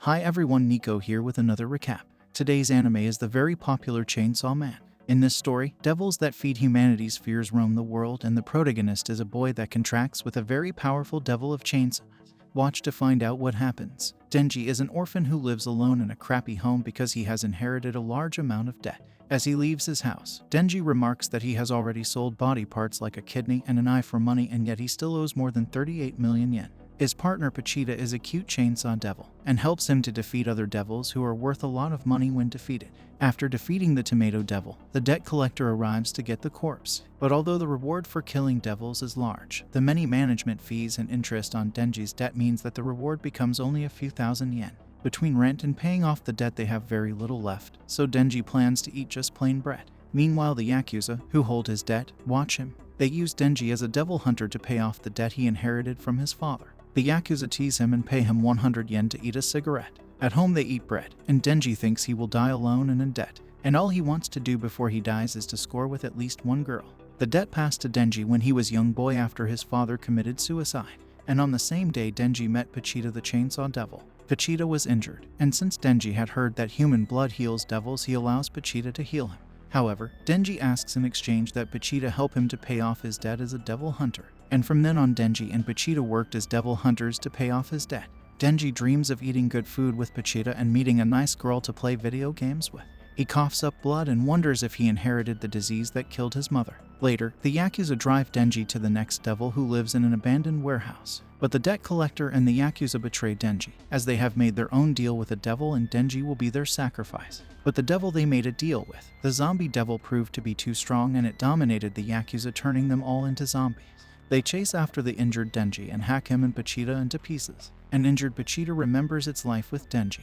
Hi everyone, Nico here with another recap. Today's anime is the very popular Chainsaw Man. In this story, devils that feed humanity's fears roam the world, and the protagonist is a boy that contracts with a very powerful devil of chainsaws. Watch to find out what happens. Denji is an orphan who lives alone in a crappy home because he has inherited a large amount of debt. As he leaves his house, Denji remarks that he has already sold body parts like a kidney and an eye for money, and yet he still owes more than 38 million yen. His partner Pochita is a cute chainsaw devil and helps him to defeat other devils who are worth a lot of money when defeated. After defeating the tomato devil, the debt collector arrives to get the corpse. But although the reward for killing devils is large, the many management fees and interest on Denji's debt means that the reward becomes only a few thousand yen. Between rent and paying off the debt, they have very little left, so Denji plans to eat just plain bread. Meanwhile, the Yakuza, who hold his debt, watch him. They use Denji as a devil hunter to pay off the debt he inherited from his father. The Yakuza tease him and pay him 100 yen to eat a cigarette. At home they eat bread, and Denji thinks he will die alone and in debt, and all he wants to do before he dies is to score with at least one girl. The debt passed to Denji when he was a young boy after his father committed suicide, and on the same day Denji met Pochita the chainsaw devil. Pochita was injured, and since Denji had heard that human blood heals devils, he allows Pochita to heal him. However, Denji asks in exchange that Pochita help him to pay off his debt as a devil hunter. And from then on, Denji and Pochita worked as devil hunters to pay off his debt. Denji dreams of eating good food with Pochita and meeting a nice girl to play video games with. He coughs up blood and wonders if he inherited the disease that killed his mother. Later, the Yakuza drive Denji to the next devil who lives in an abandoned warehouse. But the debt collector and the Yakuza betray Denji, as they have made their own deal with a devil and Denji will be their sacrifice. But the devil they made a deal with, the zombie devil, proved to be too strong and it dominated the Yakuza, turning them all into zombies. They chase after the injured Denji and hack him and Pochita into pieces. An injured Pochita remembers its life with Denji,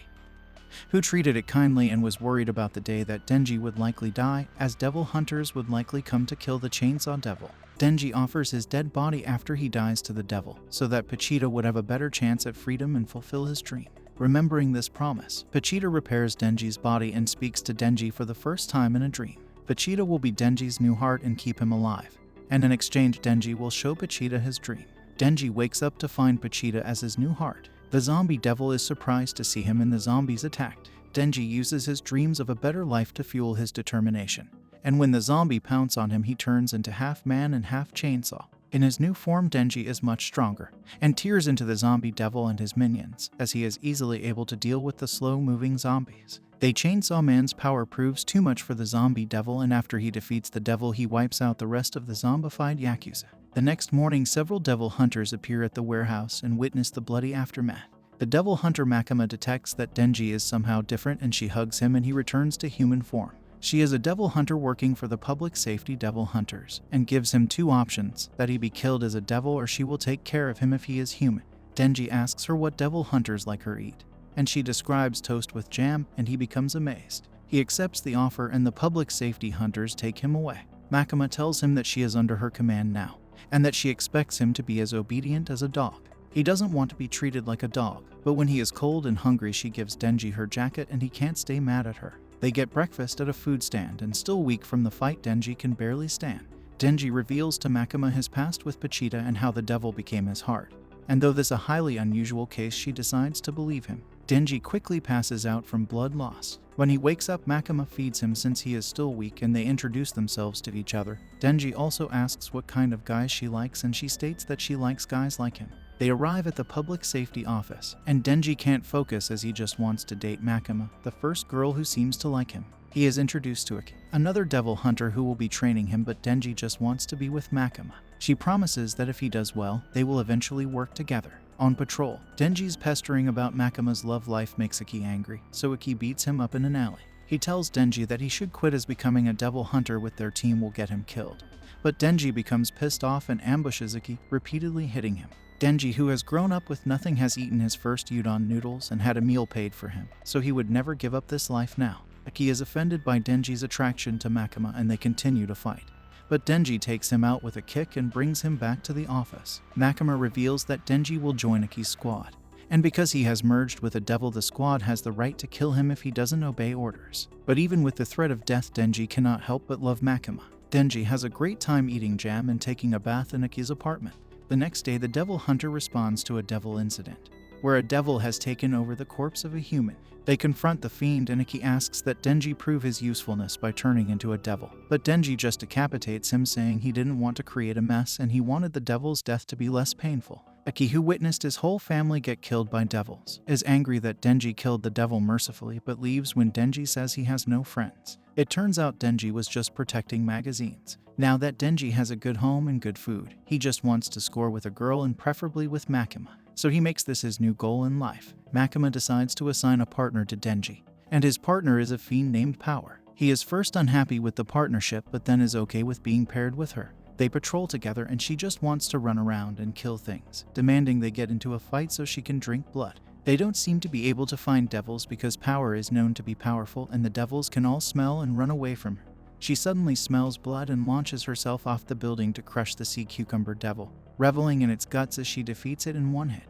who treated it kindly and was worried about the day that Denji would likely die, as devil hunters would likely come to kill the chainsaw devil. Denji offers his dead body after he dies to the devil, so that Pochita would have a better chance at freedom and fulfill his dream. Remembering this promise, Pochita repairs Denji's body and speaks to Denji for the first time in a dream. Pochita will be Denji's new heart and keep him alive, and in exchange Denji will show Pochita his dream. Denji wakes up to find Pochita as his new heart. The zombie devil is surprised to see him and the zombies attacked. Denji uses his dreams of a better life to fuel his determination. And when the zombie pounce on him, he turns into half man and half chainsaw. In his new form, Denji is much stronger and tears into the zombie devil and his minions, as he is easily able to deal with the slow-moving zombies. The Chainsaw Man's power proves too much for the zombie devil, and after he defeats the devil, he wipes out the rest of the zombified Yakuza. The next morning, several devil hunters appear at the warehouse and witness the bloody aftermath. The devil hunter Makima detects that Denji is somehow different and she hugs him and he returns to human form. She is a devil hunter working for the public safety devil hunters and gives him two options: that he be killed as a devil or she will take care of him if he is human. Denji asks her what devil hunters like her eat, and she describes toast with jam, and he becomes amazed. He accepts the offer and the public safety hunters take him away. Makima tells him that she is under her command now, and that she expects him to be as obedient as a dog. He doesn't want to be treated like a dog, but when he is cold and hungry, she gives Denji her jacket and he can't stay mad at her. They get breakfast at a food stand, and still weak from the fight, Denji can barely stand. Denji reveals to Makima his past with Pochita and how the devil became his heart. And though this is a highly unusual case, she decides to believe him. Denji quickly passes out from blood loss. When he wakes up, Makima feeds him since he is still weak, and they introduce themselves to each other. Denji also asks what kind of guys she likes, and she states that she likes guys like him. They arrive at the public safety office, and Denji can't focus as he just wants to date Makima, the first girl who seems to like him. He is introduced to Iki, another devil hunter who will be training him, but Denji just wants to be with Makima. She promises that if he does well, they will eventually work together. On patrol, Denji's pestering about Makima's love life makes Iki angry, so Iki beats him up in an alley. He tells Denji that he should quit as becoming a devil hunter with their team will get him killed. But Denji becomes pissed off and ambushes Iki, repeatedly hitting him. Denji, who has grown up with nothing, has eaten his first udon noodles and had a meal paid for him, so he would never give up this life now. Iki is offended by Denji's attraction to Makima and they continue to fight. But Denji takes him out with a kick and brings him back to the office. Makima reveals that Denji will join Iki's squad, and because he has merged with a devil, the squad has the right to kill him if he doesn't obey orders. But even with the threat of death, Denji cannot help but love Makima. Denji has a great time eating jam and taking a bath in Iki's apartment. The next day, the devil hunter responds to a devil incident. where a devil has taken over the corpse of a human. They confront the fiend and Iki asks that Denji prove his usefulness by turning into a devil. But Denji just decapitates him, saying he didn't want to create a mess and he wanted the devil's death to be less painful. Iki, who witnessed his whole family get killed by devils, is angry that Denji killed the devil mercifully but leaves when Denji says he has no friends. It turns out Denji was just protecting magazines. Now that Denji has a good home and good food, he just wants to score with a girl and preferably with Makima. So he makes this his new goal in life. Makima decides to assign a partner to Denji, and his partner is a fiend named Power. He is first unhappy with the partnership but then is okay with being paired with her. They patrol together and she just wants to run around and kill things, demanding they get into a fight so she can drink blood. They don't seem to be able to find devils because Power is known to be powerful and the devils can all smell and run away from her. She suddenly smells blood and launches herself off the building to crush the sea cucumber devil, reveling in its guts as she defeats it in one hit.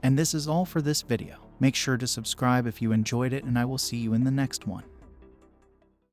And this is all for this video. Make sure to subscribe if you enjoyed it and I will see you in the next one.